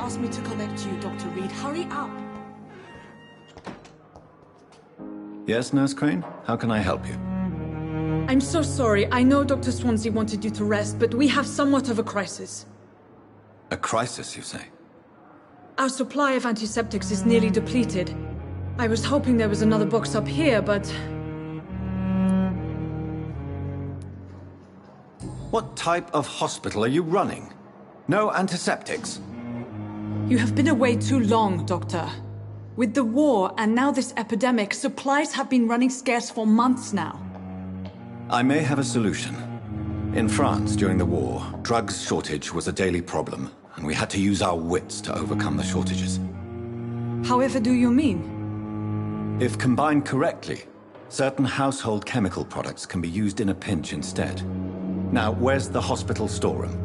asked me to collect you, Dr. Reed. Hurry up! Yes, Nurse Crane? How can I help you? I'm so sorry. I know Dr. Swansea wanted you to rest, but we have somewhat of a crisis. A crisis, you say? Our supply of antiseptics is nearly depleted. I was hoping there was another box up here, but... What type of hospital are you running? No antiseptics? You have been away too long, Doctor. With the war and now this epidemic, supplies have been running scarce for months now. I may have a solution. In France, during the war, drugs shortage was a daily problem, and we had to use our wits to overcome the shortages. However do you mean? If combined correctly, certain household chemical products can be used in a pinch instead. Now, where's the hospital storeroom?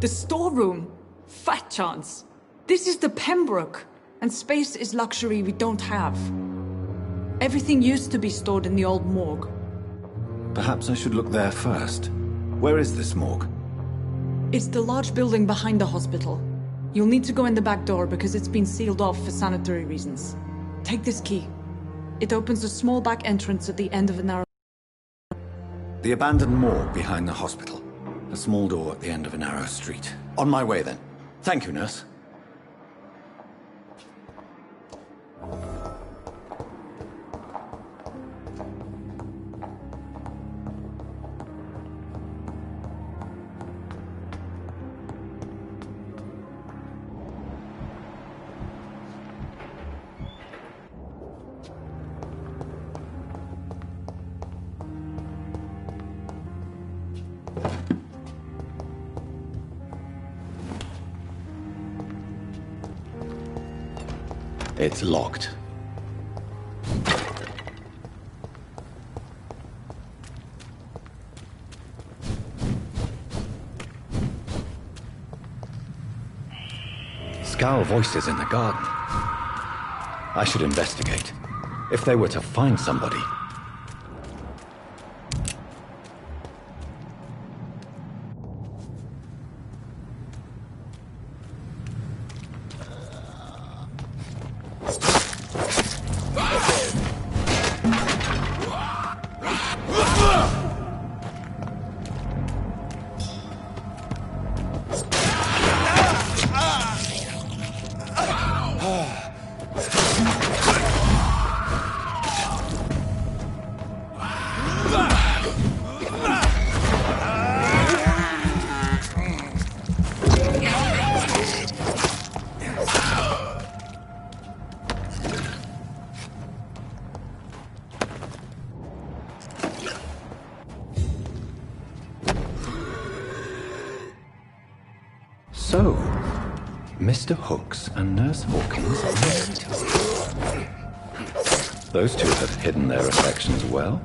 The storeroom? Fat chance. This is the Pembroke, and space is luxury we don't have. Everything used to be stored in the old morgue. Perhaps I should look there first. Where is this morgue? It's the large building behind the hospital. You'll need to go in the back door because it's been sealed off for sanitary reasons. Take this key. It opens a small back entrance at the end of a narrow... The abandoned morgue behind the hospital. A small door at the end of a narrow street. On my way then. Thank you, nurse. It's locked. Scowl voices in the garden. I should investigate. If they were to find somebody... So, Mr. Hooks and Nurse Hawkins met. Those two have hidden their affections well.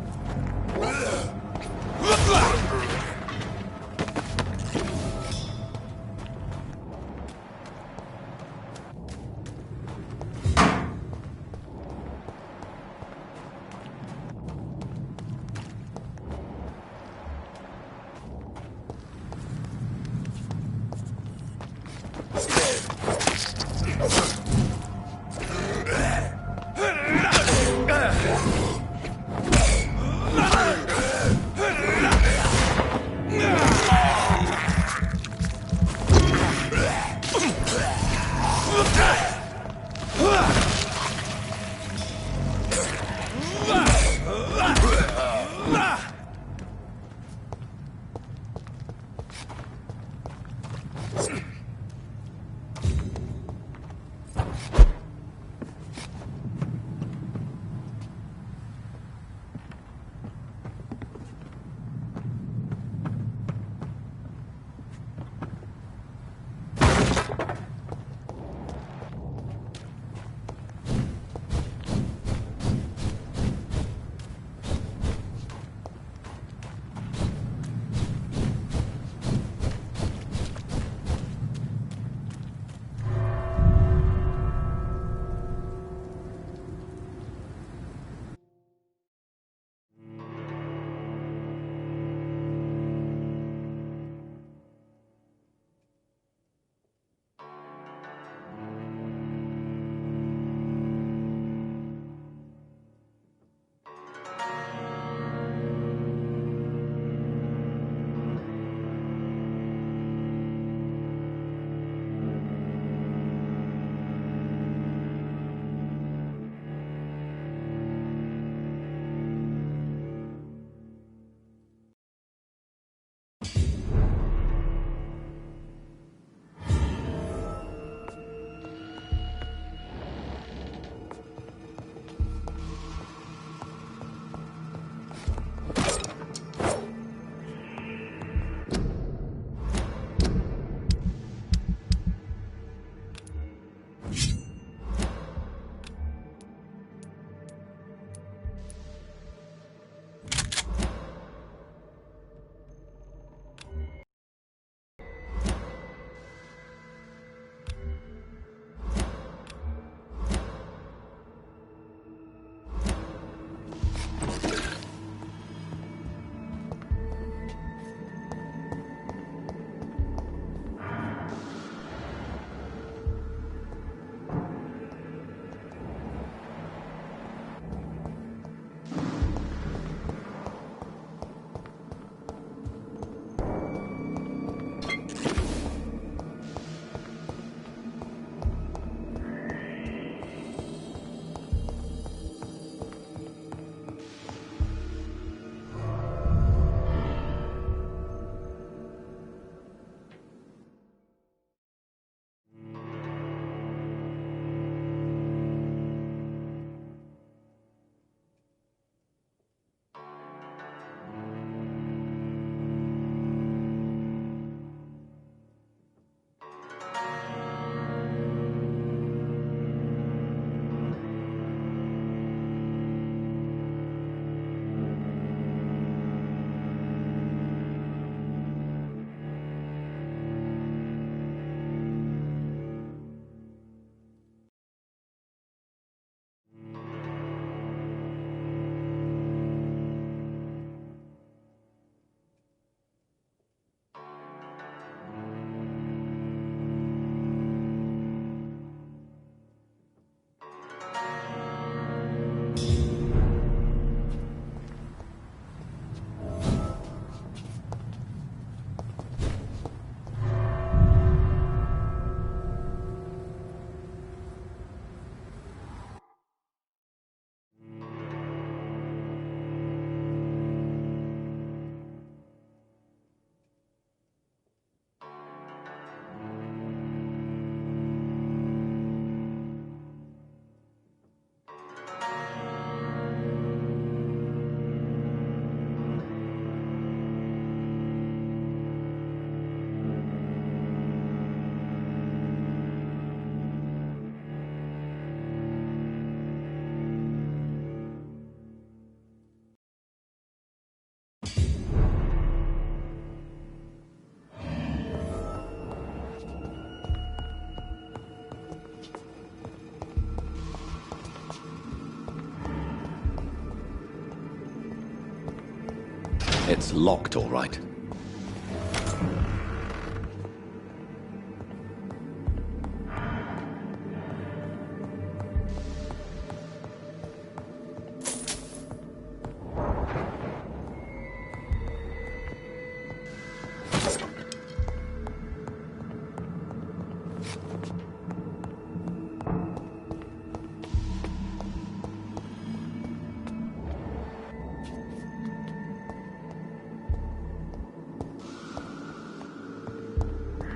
It's locked, all right.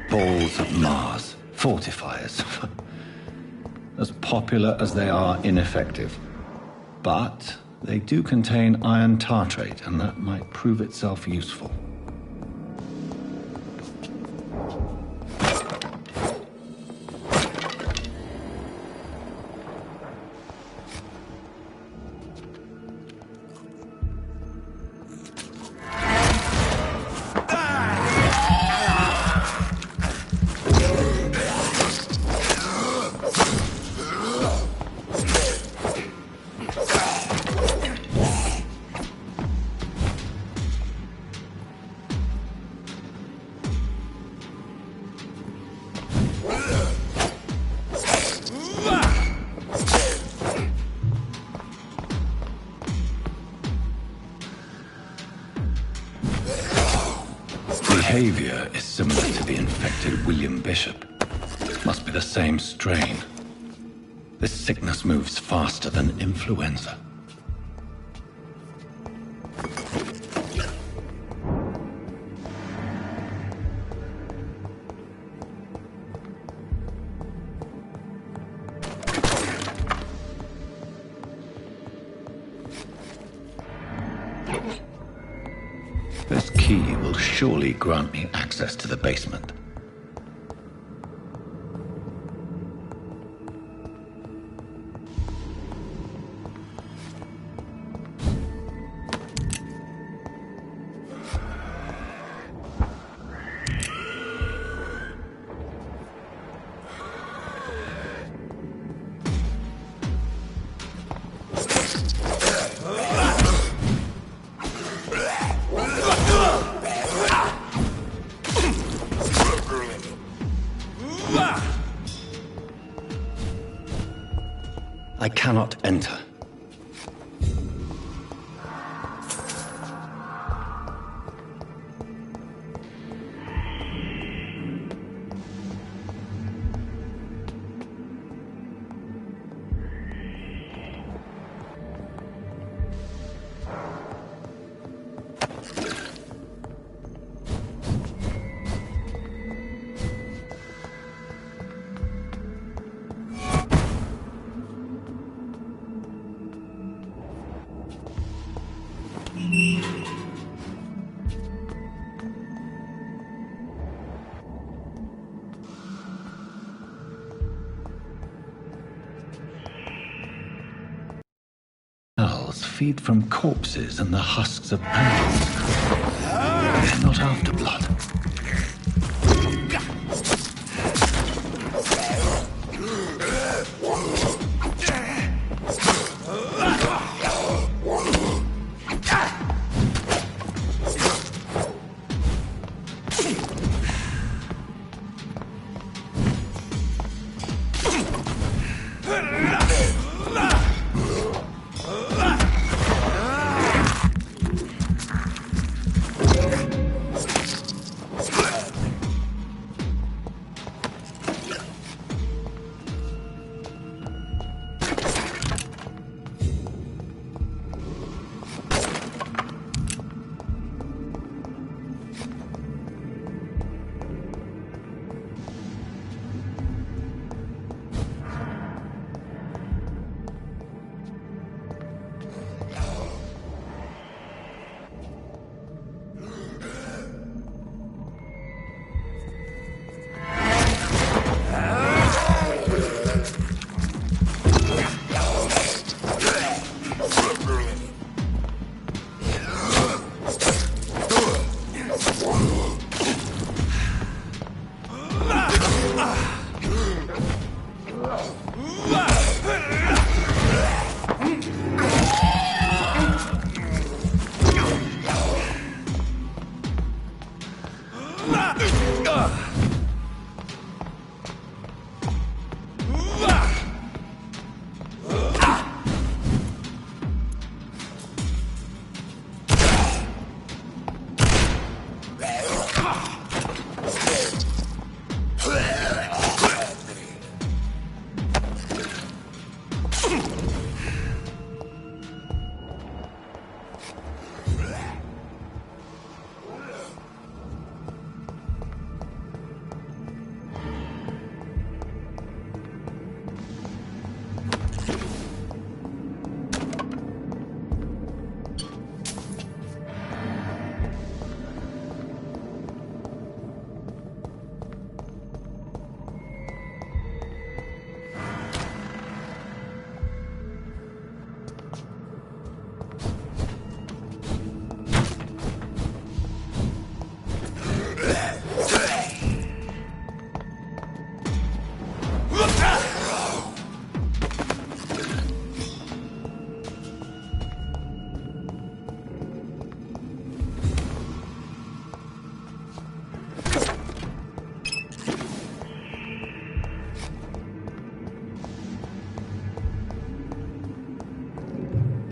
Balls of Mars. Fortifiers. As popular as they are ineffective. But they do contain iron tartrate, and that might prove itself useful. Behavior is similar to the infected William Bishop. Must be the same strain. This sickness moves faster than influenza. This key will surely grant me access to the basement. I cannot enter. Cells feed from corpses and the husks of animals. They're not after blood.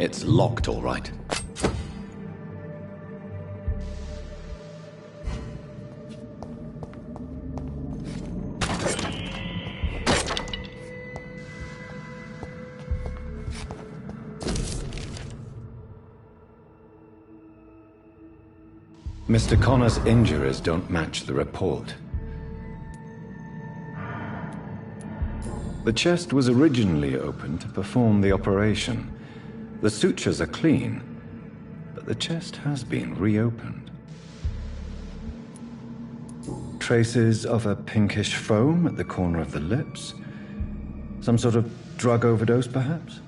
It's locked, all right. Mr. Connor's injuries don't match the report. The chest was originally opened to perform the operation. The sutures are clean, but the chest has been reopened. Traces of a pinkish foam at the corner of the lips. Some sort of drug overdose, perhaps?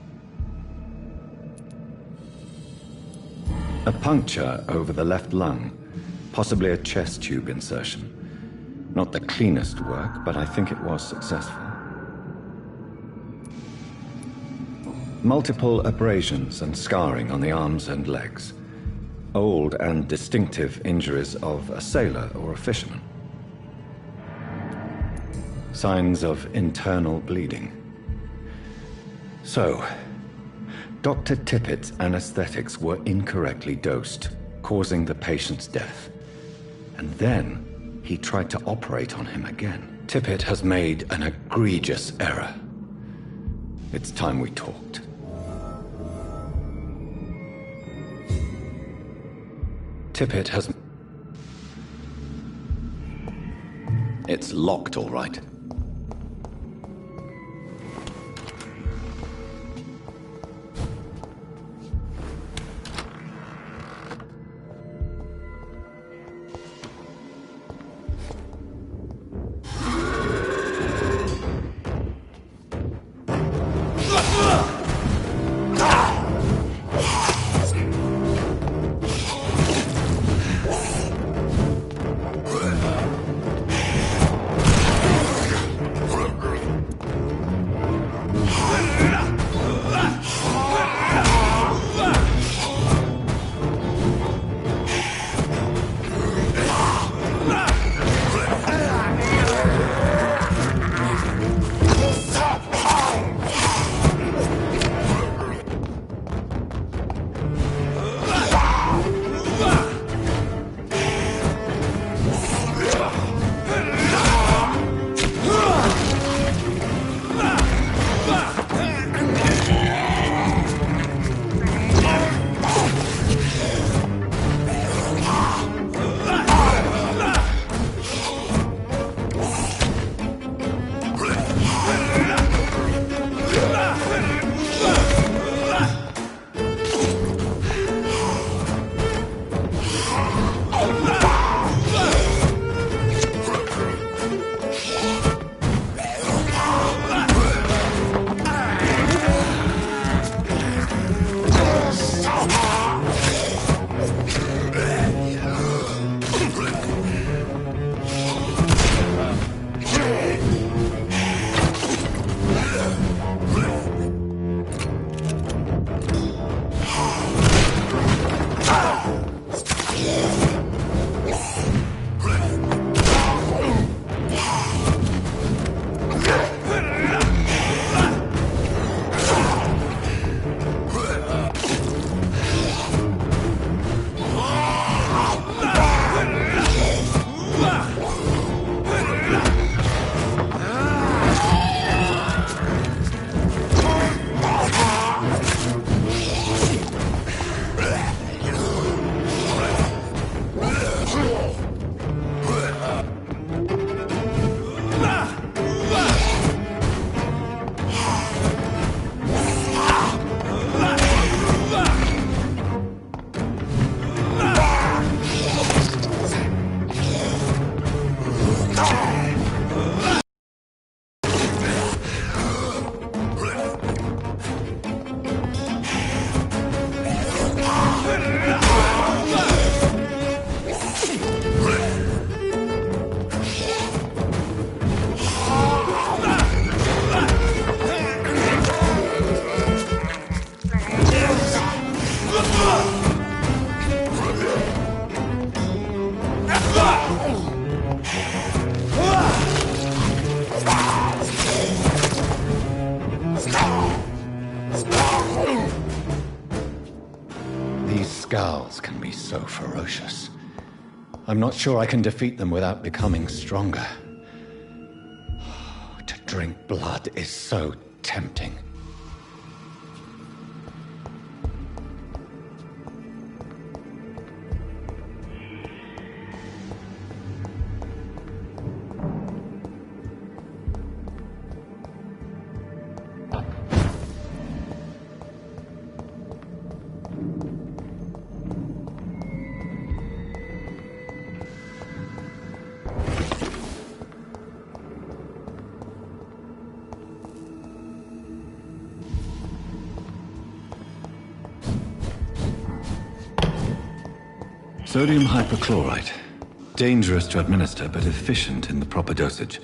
A puncture over the left lung. Possibly a chest tube insertion. Not the cleanest work, but I think it was successful. Multiple abrasions and scarring on the arms and legs. Old and distinctive injuries of a sailor or a fisherman. Signs of internal bleeding. So, Dr. Tippett's anesthetics were incorrectly dosed, causing the patient's death. And then he tried to operate on him again. Tippett has made an egregious error. It's time we talked. Tippett has... It's locked, all right. Gals can be so ferocious. I'm not sure I can defeat them without becoming stronger. To drink blood is so tempting. Sodium hypochlorite. Dangerous to administer, but efficient in the proper dosage.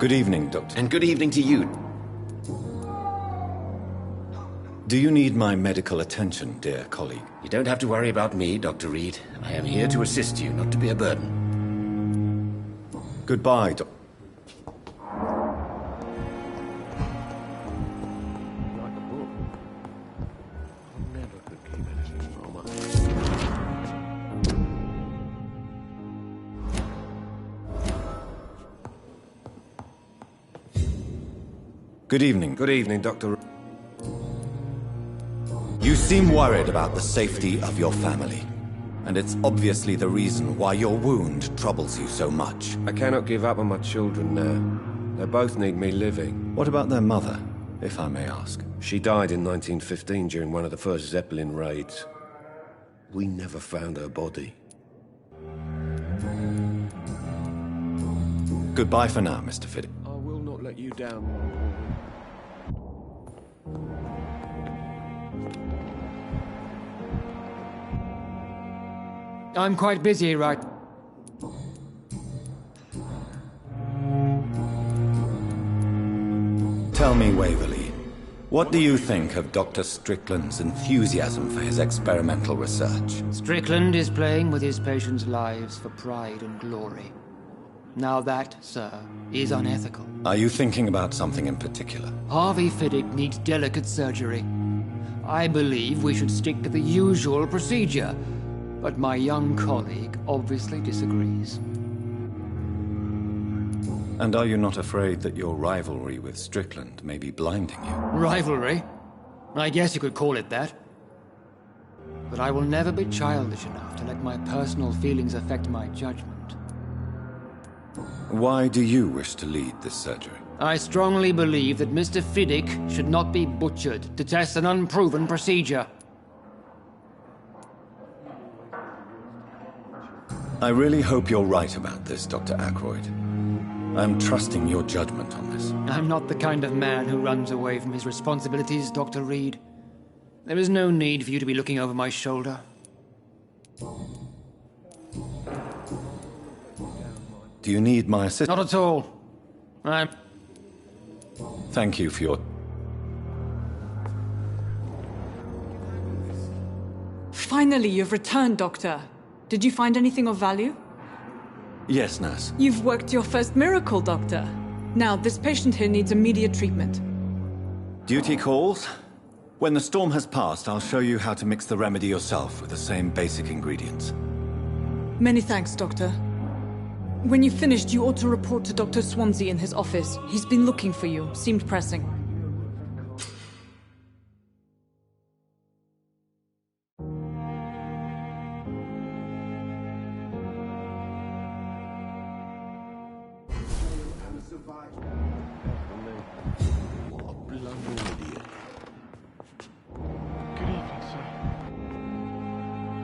Good evening, Doctor. And good evening to you. Do you need my medical attention, dear colleague? You don't have to worry about me, Dr. Reed. I am here to assist you, not to be a burden. Goodbye, Doctor. Good evening. Good evening, Dr. You seem worried about the safety of your family. And it's obviously the reason why your wound troubles you so much. I cannot give up on my children now. They both need me living. What about their mother, if I may ask? She died in 1915 during one of the first Zeppelin raids. We never found her body. Goodbye for now, Mr. Fiddick. I will not let you down. I'm quite busy, right? Tell me, Waverly, what do you think of Dr. Strickland's enthusiasm for his experimental research? Strickland is playing with his patients' lives for pride and glory. Now that, sir, is unethical. Are you thinking about something in particular? Harvey Fiddick needs delicate surgery. I believe we should stick to the usual procedure, but my young colleague obviously disagrees. And are you not afraid that your rivalry with Strickland may be blinding you? Rivalry? I guess you could call it that. But I will never be childish enough to let my personal feelings affect my judgment. Why do you wish to lead this surgery? I strongly believe that Mr. Fiddick should not be butchered to test an unproven procedure. I really hope you're right about this, Dr. Ackroyd. I'm trusting your judgment on this. I'm not the kind of man who runs away from his responsibilities, Dr. Reed. There is no need for you to be looking over my shoulder. Do you need my assistance? Not at all. Thank you for your... Finally, you've returned, Doctor. Did you find anything of value? Yes, nurse. You've worked your first miracle, Doctor. Now, this patient here needs immediate treatment. Duty calls. When the storm has passed, I'll show you how to mix the remedy yourself with the same basic ingredients. Many thanks, Doctor. When you've finished, you ought to report to Dr. Swansea in his office. He's been looking for you. Seemed pressing.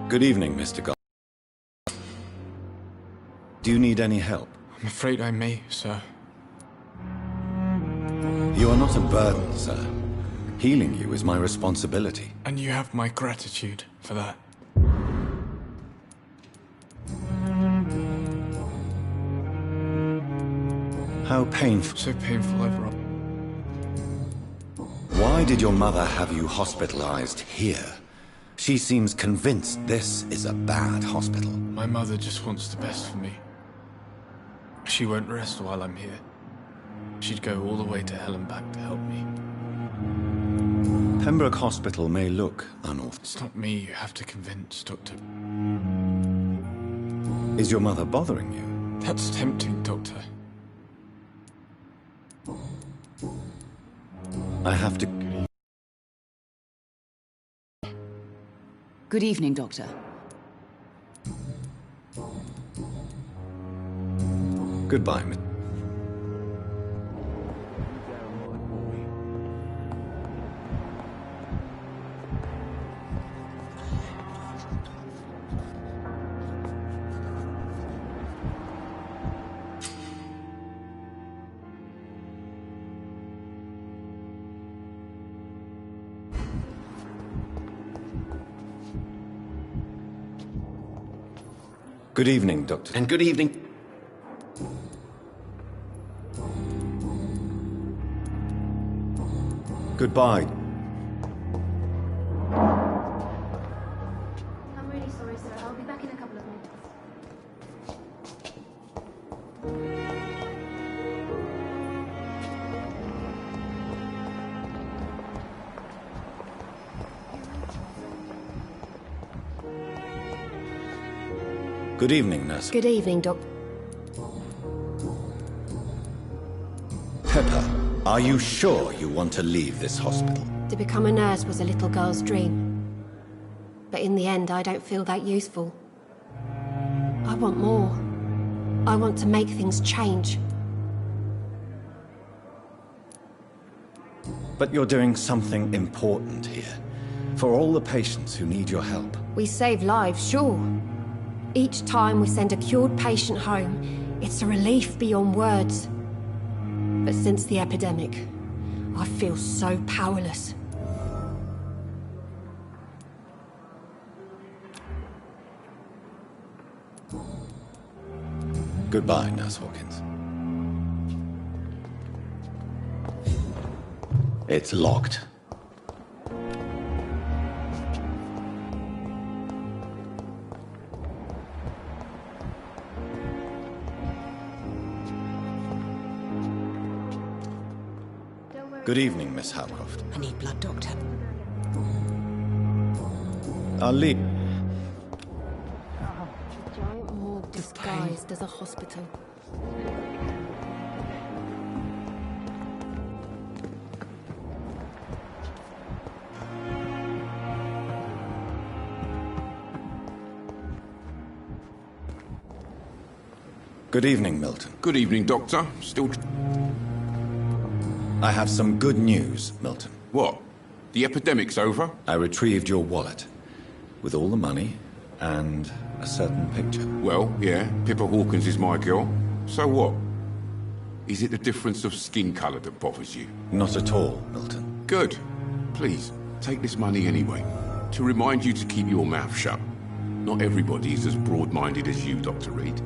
Good evening, Mr. Goff. Do you need any help? I'm afraid I may, sir. You are not a burden, sir. Healing you is my responsibility. And you have my gratitude for that. How painful. So painful overall. Why did your mother have you hospitalized here? She seems convinced this is a bad hospital. My mother just wants the best for me. She won't rest while I'm here. She'd go all the way to hell and back to help me. Pembroke Hospital may look unorthodox. It's not me you have to convince, Doctor. Is your mother bothering you? That's tempting, Doctor. I have to... Good evening, Doctor. Goodbye, Miss... Good evening, Doctor. And good evening. Goodbye. I'm really sorry, sir. I'll be back in a couple of minutes. Good evening, nurse. Good evening, Doc. Pepper, are you sure you want to leave this hospital? To become a nurse was a little girl's dream. But in the end, I don't feel that useful. I want more. I want to make things change. But you're doing something important here. For all the patients who need your help. We save lives, sure. Each time we send a cured patient home, It's a relief beyond words. But since the epidemic, I feel so powerless. Goodbye, Nurse Hawkins. It's locked. Good evening, Miss Howcroft. I need blood, Doctor. I'll leave. Giant morgue disguised as a hospital. Good evening, Milton. Good evening, Doctor. Still... I have some good news, Milton. What? The epidemic's over? I retrieved your wallet with all the money and a certain picture. Well, yeah, Pippa Hawkins is my girl. So what? Is it the difference of skin colour that bothers you? Not at all, Milton. Good. Please, take this money anyway. To remind you to keep your mouth shut. Not everybody is as broad-minded as you, Dr. Reed.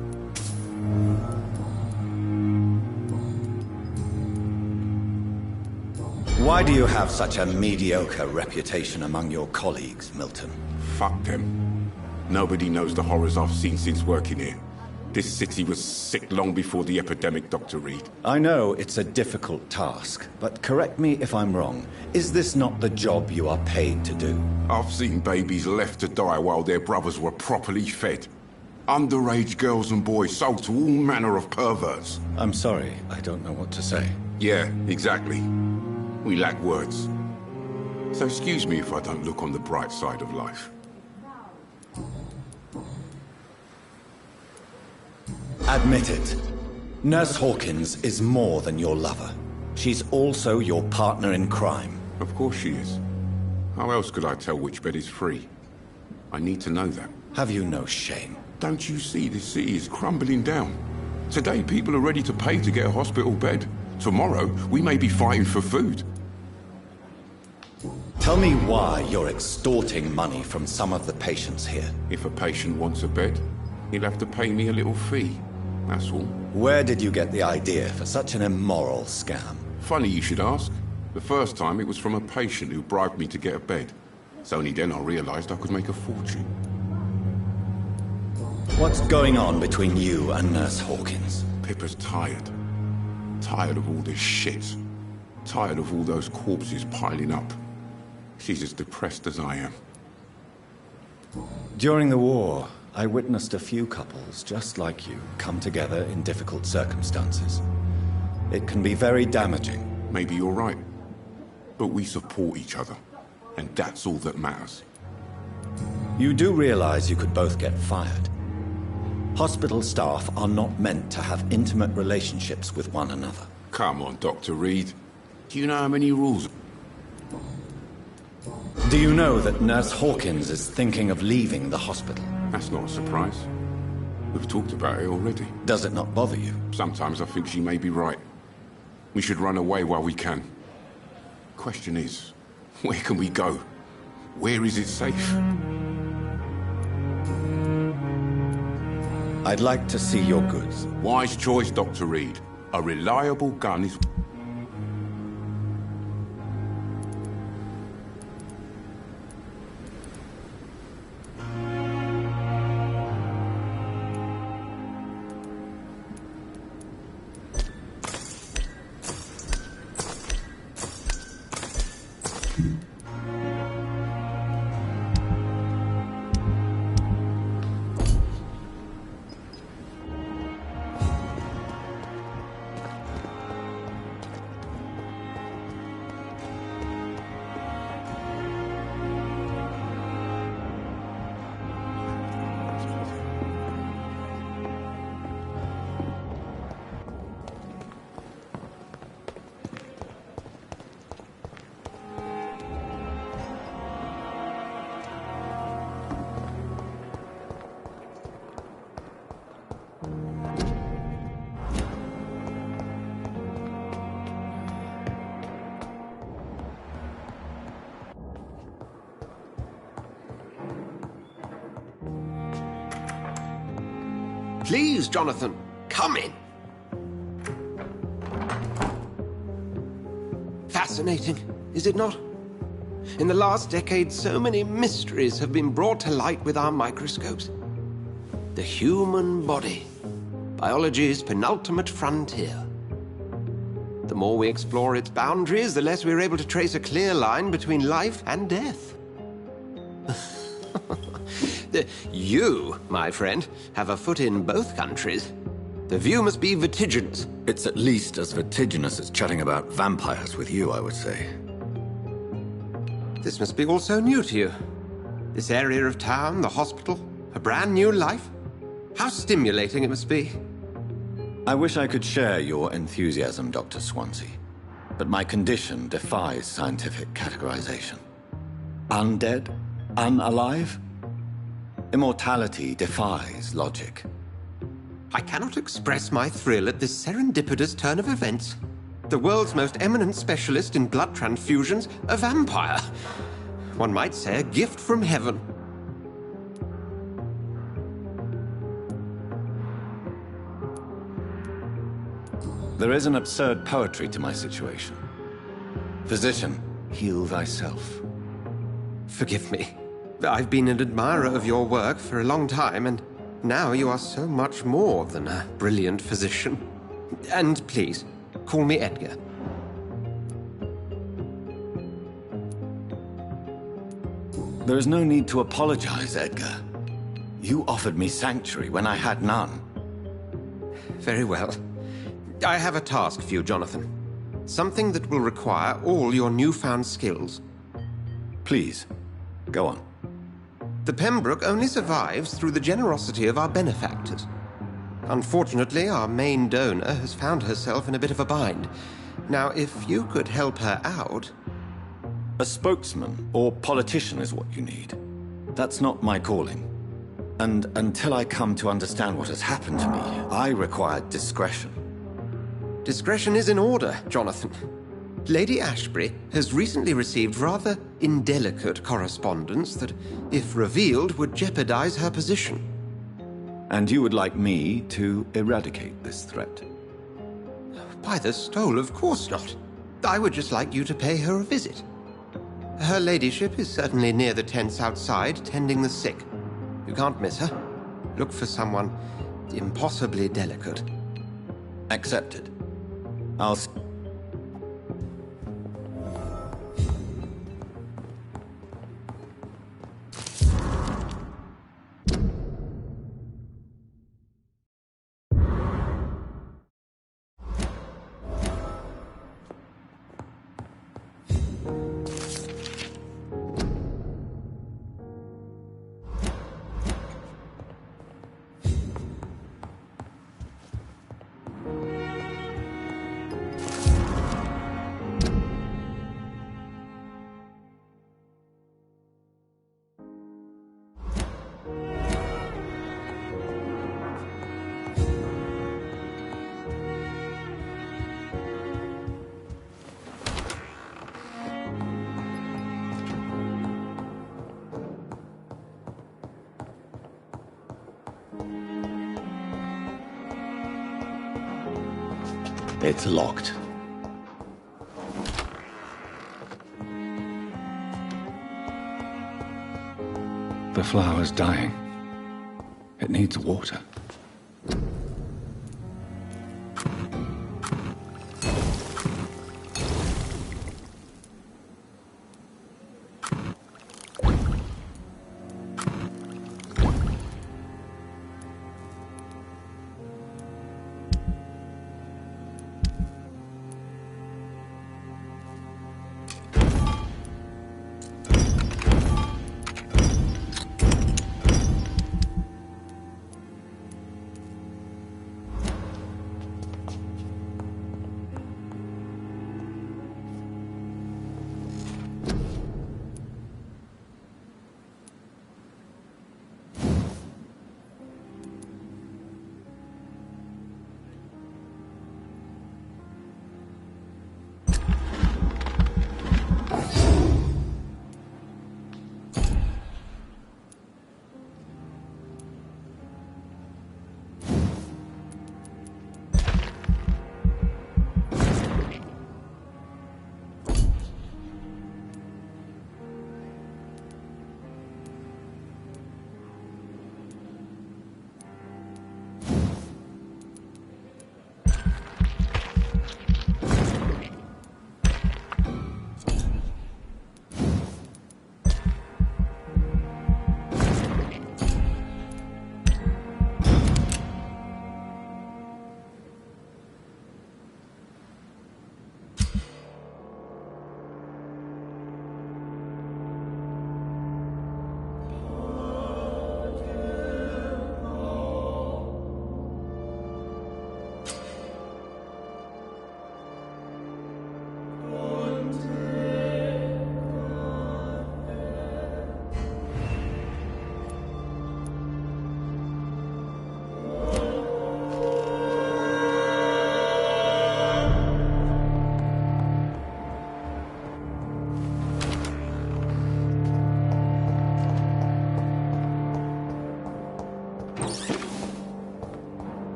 Why do you have such a mediocre reputation among your colleagues, Milton? Fuck them. Nobody knows the horrors I've seen since working here. This city was sick long before the epidemic, Dr. Reed. I know it's a difficult task, but correct me if I'm wrong. Is this not the job you are paid to do? I've seen babies left to die while their brothers were properly fed. Underage girls and boys sold to all manner of perverts. I'm sorry, I don't know what to say. Yeah, exactly. We lack words. So excuse me if I don't look on the bright side of life. Admit it. Nurse Hawkins is more than your lover. She's also your partner in crime. Of course she is. How else could I tell which bed is free? I need to know that. Have you no shame? Don't you see this city is crumbling down? Today people are ready to pay to get a hospital bed. Tomorrow we may be fighting for food. Tell me why you're extorting money from some of the patients here. If a patient wants a bed, he'll have to pay me a little fee. That's all. Where did you get the idea for such an immoral scam? Funny you should ask. The first time it was from a patient who bribed me to get a bed. It's only then I realized I could make a fortune. What's going on between you and Nurse Hawkins? Pippa's tired. Tired of all this shit. Tired of all those corpses piling up. She's as depressed as I am. During the war, I witnessed a few couples just like you come together in difficult circumstances. It can be very damaging. Maybe you're right. But we support each other. And that's all that matters. You do realize you could both get fired. Hospital staff are not meant to have intimate relationships with one another. Come on, Dr. Reed. Do you know how many rules? Do you know that Nurse Hawkins is thinking of leaving the hospital? That's not a surprise. We've talked about it already. Does it not bother you? Sometimes I think she may be right. We should run away while we can. Question is, where can we go? Where is it safe? I'd like to see your goods. Wise choice, Dr. Reed. A reliable gun is... Please, Jonathan, come in. Fascinating, is it not? In the last decade, so many mysteries have been brought to light with our microscopes. The human body, biology's penultimate frontier. The more we explore its boundaries, the less we're able to trace a clear line between life and death. You, my friend, have a foot in both countries. The view must be vertiginous. It's at least as vertiginous as chatting about vampires with you, I would say. This must be all so new to you. This area of town, the hospital, a brand new life. How stimulating it must be. I wish I could share your enthusiasm, Dr. Swansea, but my condition defies scientific categorization. Undead? Unalive? Immortality defies logic. I cannot express my thrill at this serendipitous turn of events. The world's most eminent specialist in blood transfusions, a vampire. One might say a gift from heaven. There is an absurd poetry to my situation. Physician, heal thyself. Forgive me. I've been an admirer of your work for a long time, and now you are so much more than a brilliant physician. And please, call me Edgar. There is no need to apologize, Edgar. You offered me sanctuary when I had none. Very well. I have a task for you, Jonathan. Something that will require all your newfound skills. Please, go on. The Pembroke only survives through the generosity of our benefactors. Unfortunately, our main donor has found herself in a bit of a bind. Now, if you could help her out... A spokesman or politician is what you need. That's not my calling. And until I come to understand what has happened to me, I require discretion. Discretion is in order, Jonathan. Lady Ashbury has recently received rather indelicate correspondence that, if revealed, would jeopardize her position. And you would like me to eradicate this threat? By the stole, of course not. I would just like you to pay her a visit. Her ladyship is certainly near the tents outside, tending the sick. You can't miss her. Look for someone impossibly delicate. Accepted. I'll... It's locked. The flower's dying. It needs water.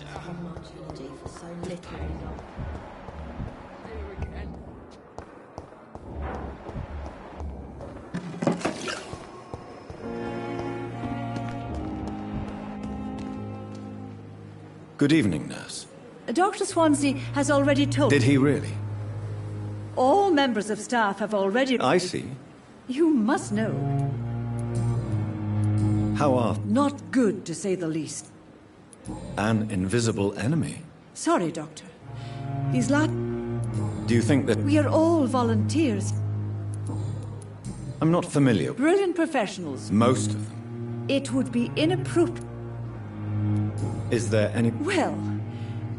How much energy for so little. Good evening, nurse. Dr. Swansea has already told... Did he really? All members of staff have already... I see. You must know. How are... Not good, to say the least. An invisible enemy? Sorry, Doctor. These last... Do you think that... We are all volunteers. I'm not familiar. Brilliant professionals. Most of them. It would be inappropriate... Is there any... Well,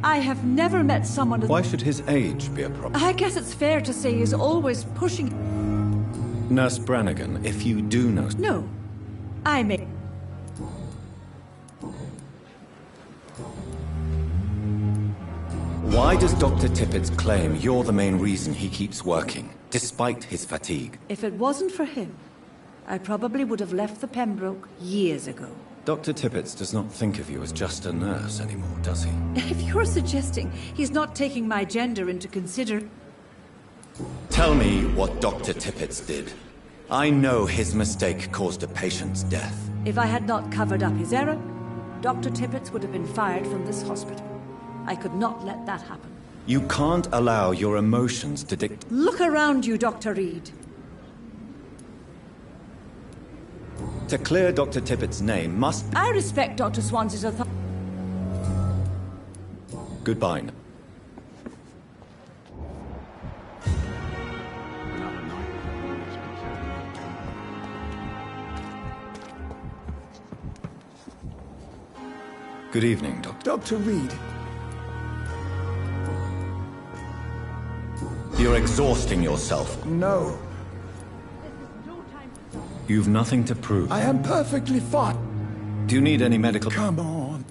I have never met someone... Why should his age be a problem? I guess it's fair to say he's always pushing... Nurse Brannigan, if you do know... No. I may... Why does Dr. Tippett's claim you're the main reason he keeps working, despite his fatigue? If it wasn't for him, I probably would have left the Pembroke years ago. Dr. Tippett does not think of you as just a nurse anymore, does he? If you're suggesting he's not taking my gender into consider... Tell me what Dr. Tippett did. I know his mistake caused a patient's death. If I had not covered up his error, Dr. Tippett would have been fired from this hospital. I could not let that happen. You can't allow your emotions to dictate... Look around you, Dr. Reed. To clear Dr. Tippett's name must... I respect Dr. Swansea's authority. Goodbye. Good evening, Doctor. Dr. Reed. You're exhausting yourself. No. You've nothing to prove. I am perfectly fine. Do you need any medical... Come on.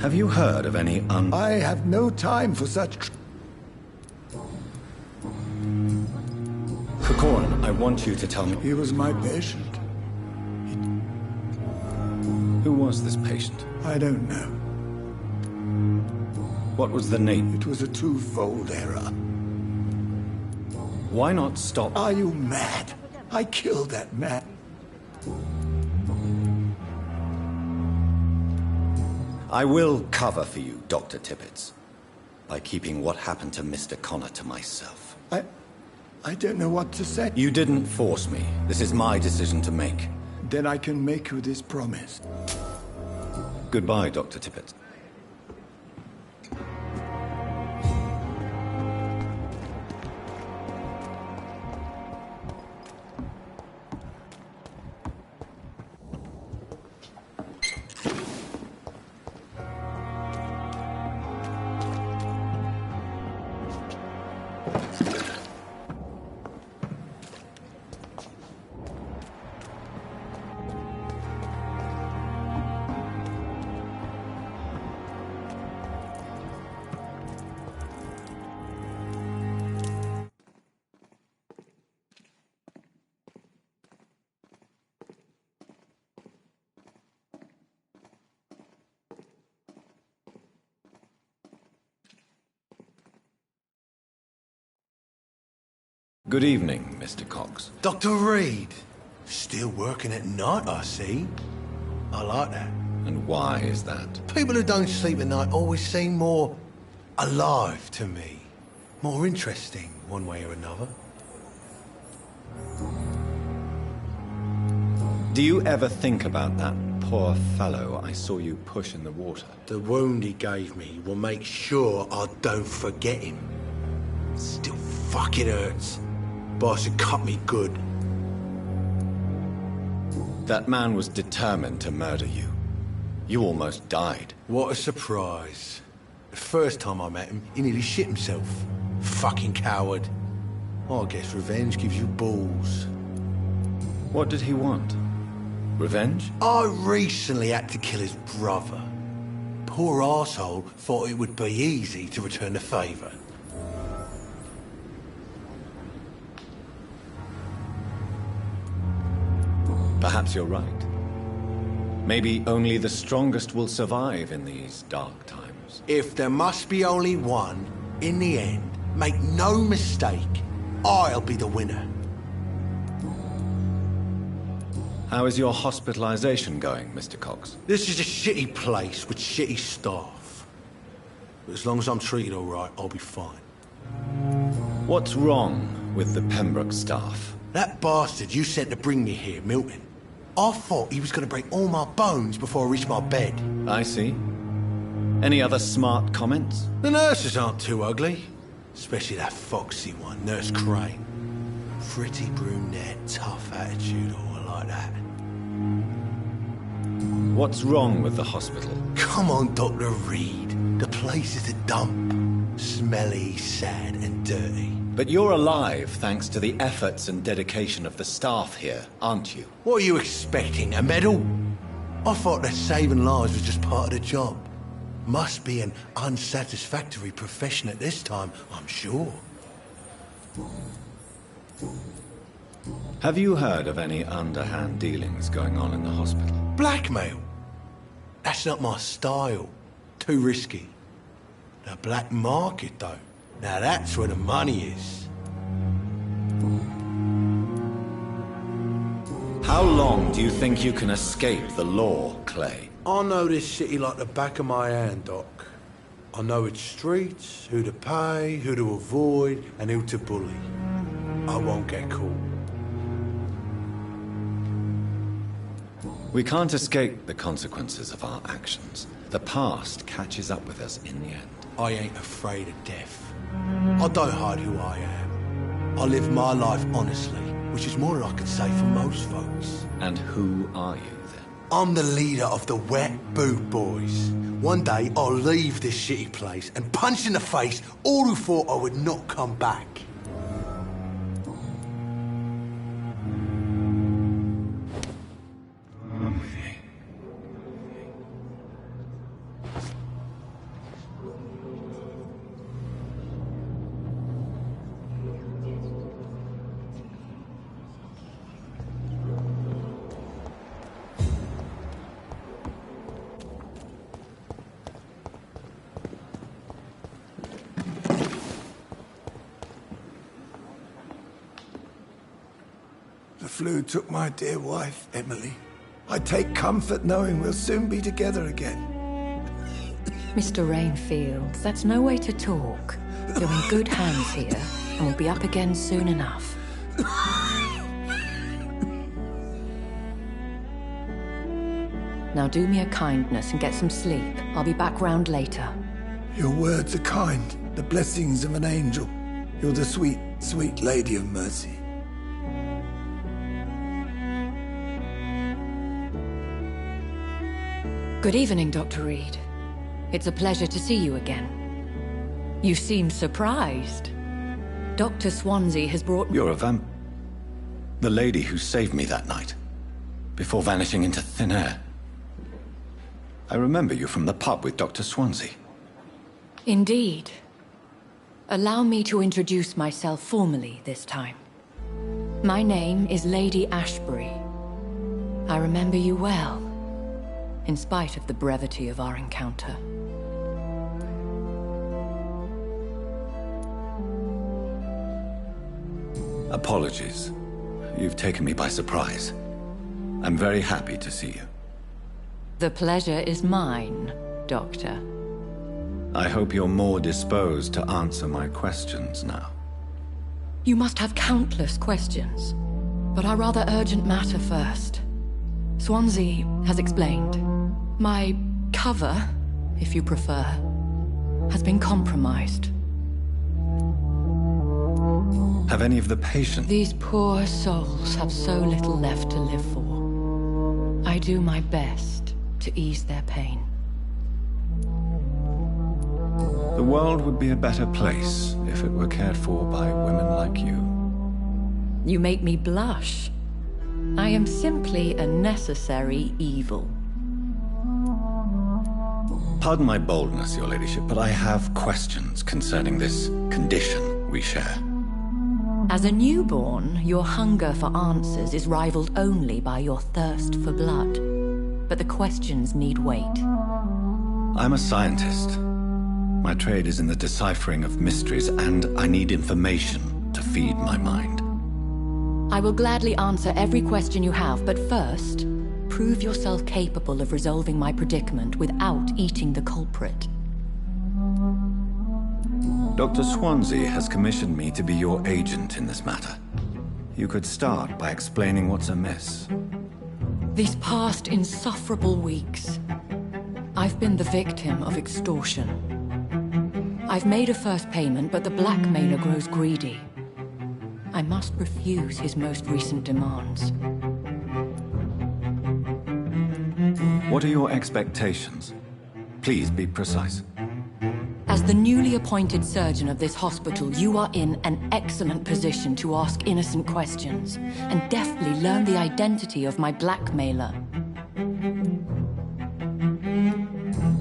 Have you heard of any I have no time for such... Corcoran, I want you to tell me... He was my patient. Who was this patient? I don't know. What was the name? It was a twofold error. Why not stop? Are you mad? I killed that man. I will cover for you, Dr. Tippett, by keeping what happened to Mr. Connor to myself. I don't know what to say. You didn't force me. This is my decision to make. Then I can make you this promise. Goodbye, Dr. Tippett. Good evening, Mr. Cox. Dr. Reed. Still working at night, I see. I like that. And why is that? People who don't sleep at night always seem more alive to me. More interesting, one way or another. Do you ever think about that poor fellow I saw you push in the water? The wound he gave me will make sure I don't forget him. Still fucking hurts. Boss had cut me good. That man was determined to murder you. You almost died. What a surprise. The first time I met him, he nearly shit himself. Fucking coward. Well, I guess revenge gives you balls. What did he want? Revenge? I recently had to kill his brother. Poor arsehole thought it would be easy to return the favour. Perhaps you're right. Maybe only the strongest will survive in these dark times. If there must be only one, in the end, make no mistake, I'll be the winner. How is your hospitalization going, Mr. Cox? This is a shitty place with shitty staff. But as long as I'm treated all right, I'll be fine. What's wrong with the Pembroke staff? That bastard you sent to bring me here, Milton. I thought he was going to break all my bones before I reached my bed. I see. Any other smart comments? The nurses aren't too ugly. Especially that foxy one, Nurse Crane. Pretty brunette, tough attitude, all like that. What's wrong with the hospital? Come on, Dr. Reed. The place is a dump. Smelly, sad, and dirty. But you're alive thanks to the efforts and dedication of the staff here, aren't you? What are you expecting, a medal? I thought that saving lives was just part of the job. Must be an unsatisfactory profession at this time, I'm sure. Have you heard of any underhand dealings going on in the hospital? Blackmail? That's not my style. Too risky. The black market, though. Now that's where the money is. How long do you think you can escape the law, Clay? I know this city like the back of my hand, Doc. I know its streets, who to pay, who to avoid, and who to bully. I won't get caught. We can't escape the consequences of our actions. The past catches up with us in the end. I ain't afraid of death. I don't hide who I am. I live my life honestly, which is more than I could say for most folks. And who are you, then? I'm the leader of the Wet Boot Boys. One day, I'll leave this shitty place and punch in the face all who thought I would not come back. The flu took my dear wife, Emily. I take comfort knowing we'll soon be together again. Mr. Rainfield, that's no way to talk. You're in good hands here, and we'll be up again soon enough. Now do me a kindness and get some sleep. I'll be back round later. Your words are kind, the blessings of an angel. You're the sweet, sweet Lady of Mercy. Good evening, Dr. Reed. It's a pleasure to see you again. You seem surprised. Dr. Swansea has brought... You're a the lady who saved me that night, before vanishing into thin air. I remember you from the pub with Dr. Swansea. Indeed. Allow me to introduce myself formally this time. My name is Lady Ashbury. I remember you well, in spite of the brevity of our encounter. Apologies. You've taken me by surprise. I'm very happy to see you. The pleasure is mine, Doctor. I hope you're more disposed to answer my questions now. You must have countless questions, but our rather urgent matter first. Swansea has explained. My cover, if you prefer, has been compromised. Have any of the patients... These poor souls have so little left to live for. I do my best to ease their pain. The world would be a better place if it were cared for by women like you. You make me blush. I am simply a necessary evil. Pardon my boldness, Your Ladyship, but I have questions concerning this condition we share. As a newborn, your hunger for answers is rivaled only by your thirst for blood. But the questions need wait. I'm a scientist. My trade is in the deciphering of mysteries, and I need information to feed my mind. I will gladly answer every question you have, but first, prove yourself capable of resolving my predicament without eating the culprit. Dr. Swansea has commissioned me to be your agent in this matter. You could start by explaining what's amiss. These past insufferable weeks, I've been the victim of extortion. I've made a first payment, but the blackmailer grows greedy. I must refuse his most recent demands. What are your expectations? Please be precise. As the newly appointed surgeon of this hospital, you are in an excellent position to ask innocent questions and deftly learn the identity of my blackmailer.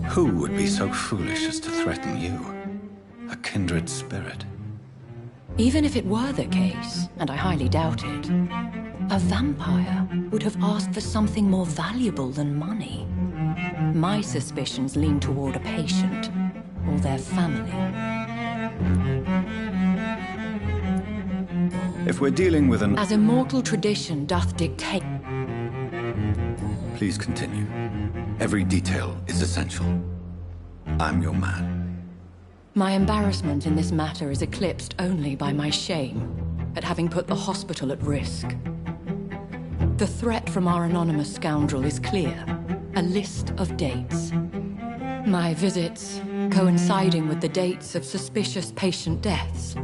Who would be so foolish as to threaten you? A kindred spirit. Even if it were the case, and I highly doubt it, a vampire would have asked for something more valuable than money. My suspicions lean toward a patient, or their family. If we're dealing with an... As immortal tradition doth dictate... Please continue. Every detail is essential. I'm your man. My embarrassment in this matter is eclipsed only by my shame at having put the hospital at risk. The threat from our anonymous scoundrel is clear. A list of dates. My visits coinciding with the dates of suspicious patient deaths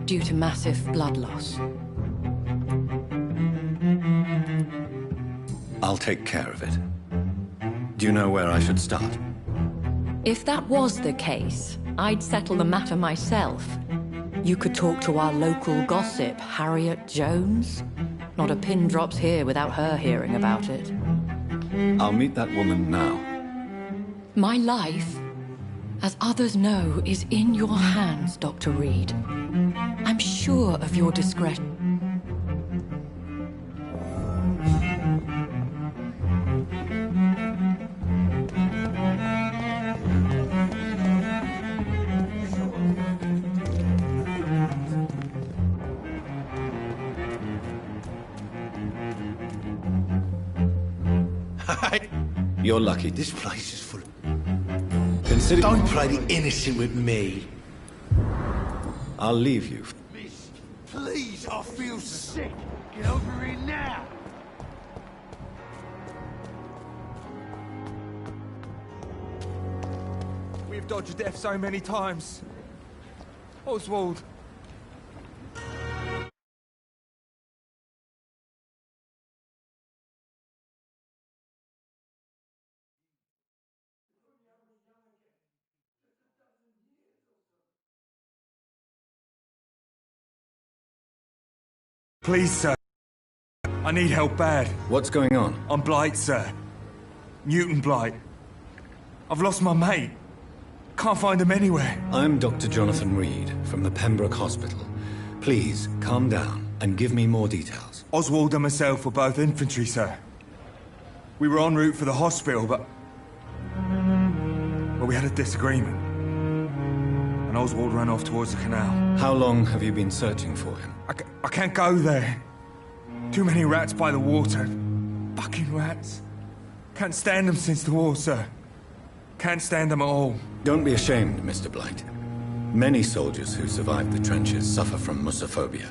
due to massive blood loss. I'll take care of it. Do you know where I should start? If that was the case, I'd settle the matter myself. You could talk to our local gossip, Harriet Jones. Not a pin drops here without her hearing about it. I'll meet that woman now. My life, as others know, is in your hands, Dr. Reed. I'm sure of your discretion. You're lucky. This place is full of... Consider... Don't play the innocent with me. I'll leave you. Miss, please, I feel sick. Get over here now. We've dodged death so many times. Oswald. Please, sir. I need help bad. What's going on? I'm Blight, sir. Newton Blight. I've lost my mate. Can't find him anywhere. I'm Dr. Jonathan Reed from the Pembroke Hospital. Please, calm down and give me more details. Oswald and myself were both infantry, sir. We were en route for the hospital, but... well, we had a disagreement. And Oswald ran off towards the canal. How long have you been searching for him? I can't go there. Too many rats by the water. Fucking rats. Can't stand them since the war, sir. Can't stand them at all. Don't be ashamed, Mr. Blight. Many soldiers who survived the trenches suffer from musophobia.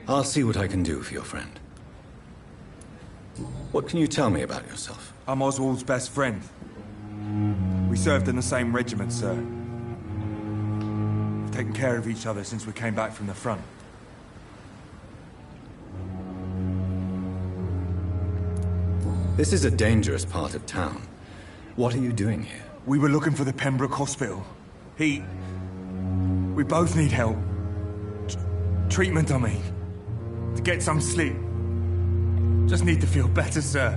I'll see what I can do for your friend. What can you tell me about yourself? I'm Oswald's best friend. We served in the same regiment, sir. We've taken care of each other since we came back from the front. This is a dangerous part of town. What are you doing here? We were looking for the Pembroke Hospital. We both need help. Treatment, I mean. To get some sleep. Just need to feel better, sir.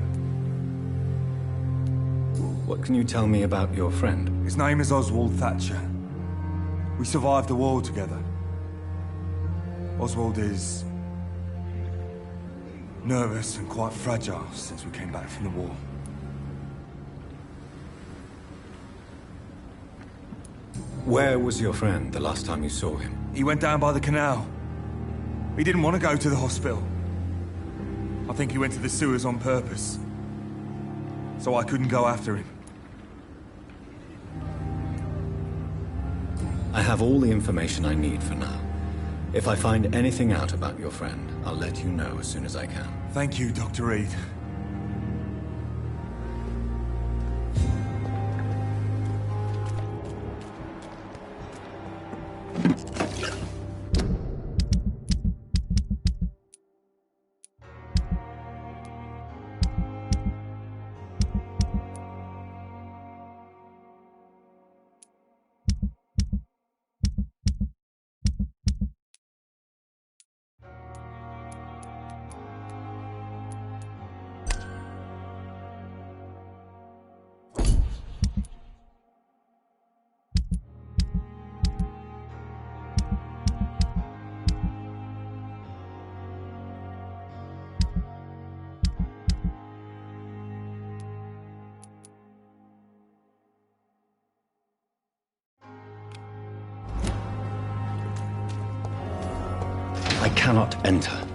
What can you tell me about your friend? His name is Oswald Thatcher. We survived the war together. Oswald is nervous and quite fragile since we came back from the war. Where was your friend the last time you saw him? He went down by the canal. He didn't want to go to the hospital. I think he went to the sewers on purpose. So I couldn't go after him. I have all the information I need for now. If I find anything out about your friend, I'll let you know as soon as I can. Thank you, Dr. Reed. I cannot enter.